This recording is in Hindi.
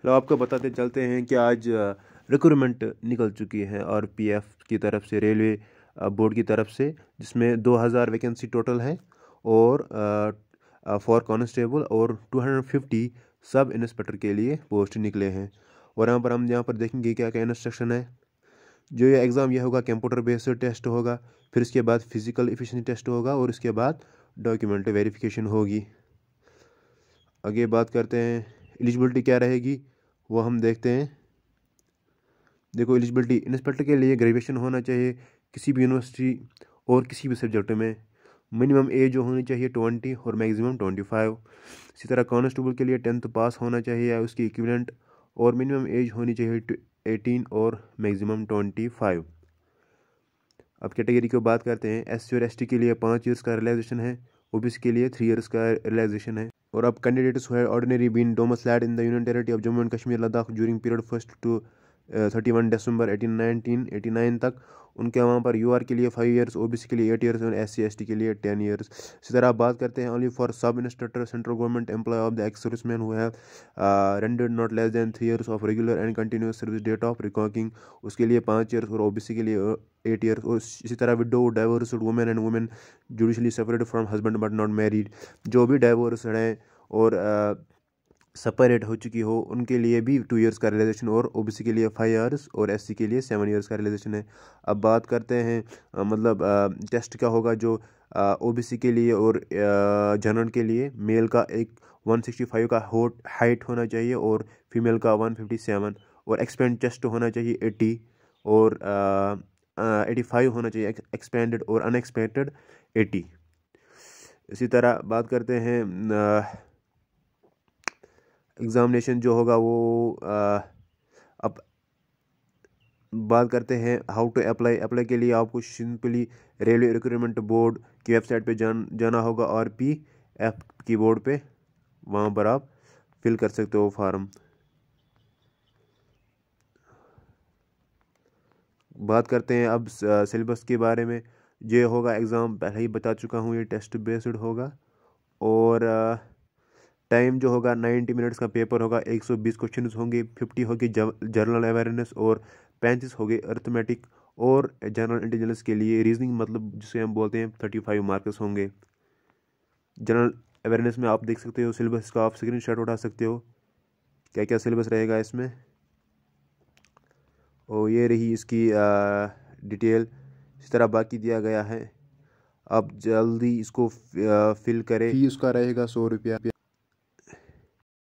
हेलो, आपको बताते चलते हैं कि आज रिक्रूटमेंट निकल चुकी है और पीएफ की तरफ से, रेलवे बोर्ड की तरफ से, जिसमें 2000 वैकेंसी टोटल है और फॉर कांस्टेबल और 250 सब इंस्पेक्टर के लिए पोस्ट निकले हैं। और यहाँ पर देखेंगे क्या क्या इंस्ट्रक्शन है। जो ये एग्ज़ाम ये होगा कंप्यूटर बेस्ड टेस्ट होगा, फिर इसके बाद फिजिकल एफिशिएंसी टेस्ट होगा और इसके बाद डॉक्यूमेंट वेरिफिकेशन होगी। आगे बात करते हैं एलिजिबिलिटी क्या रहेगी, वो हम देखते हैं। देखो, एलिजिबिलिटी इंस्पेक्टर के लिए ग्रेजुएशन होना चाहिए किसी भी यूनिवर्सिटी और किसी भी सब्जेक्ट में। मिनिमम एज जो होनी चाहिए 20 और मैक्सिमम 25। इसी तरह कांस्टेबल के लिए 10th पास होना चाहिए या उसकी इक्विवेलेंट, और मिनिमम एज होनी चाहिए 18 और मैक्सिमम 25। अब कैटेगरी की बात करते हैं। एससी और एसटी के लिए 5 ईयर्स का रिलैक्सेशन है, ओबीसी के लिए 3 ईयर्स का रिलैक्सेशन है। और अब candidates who have ordinary been domiciled in the union territory of Jammu and Kashmir Ladakh during period 1 to 31 दिसंबर 1989 तक, उनके वहाँ पर यूआर के लिए 5 ईयर्स, ओबीसी के लिए 8 ईयर्स और एससी एसटी के लिए 10 ईयर्स। इसी तरह आप बात करते हैं only for sub instructor central government employ of the ex serviceman who have rendered not less than 3 years of regular and continuous service date of recording, उसके लिए 5 ईयर्स और ओबीसी के लिए 8 ईयर्स। और इसी तरह window, divorced women and women judicially separated from husband but not married, जो भी डाइवोर्स हैं और सेपरेट हो चुकी हो, उनके लिए भी 2 ईयर्स का रिलैक्सेशन, और ओबीसी के लिए 5 ईयर्स और एससी के लिए 7 ईयर्स का रिलैक्सेशन है। अब बात करते हैं टेस्ट क्या होगा। जो ओबीसी के लिए और जनरल के लिए मेल का एक 165 का हाइट होना चाहिए और फीमेल का 157, और एक्सपेंड चेस्ट होना चाहिए 80 और 85 होना चाहिए एक्सपेंडेड, और अनएक्सपेक्टेड 80। इसी तरह बात करते हैं एग्ज़ामिनेशन जो होगा वो अब बात करते हैं हाउ टू अप्लाई के लिए आपको सिंपली रेलवे रिक्रूटमेंट बोर्ड की वेबसाइट पे जाना होगा, और पीएफ की बोर्ड पे, वहाँ पर आप फिल कर सकते हो फॉर्म। बात करते हैं अब सिलेबस के बारे में। ये होगा एग्ज़ाम, पहले ही बता चुका हूँ, ये टेस्ट बेस्ड होगा। और टाइम जो होगा 90 मिनट्स का पेपर होगा, 120 क्वेश्चन होंगे, 50 होगी जनरल अवेयरनेस और 35 होगी अर्थमेटिक, और जनरल इंटेलिजेंस के लिए रीजनिंग, मतलब जिसे हम बोलते हैं 35 मार्क्स होंगे। जनरल अवेयरनेस में आप देख सकते हो सिलेबस का, आप स्क्रीनशॉट उठा सकते हो क्या क्या सिलेबस रहेगा इसमें। और ये रही इसकी डिटेल, इस तरह बाकी दिया गया है। आप जल्दी इसको फिल करें। फीस का रहेगा 100 रुपया।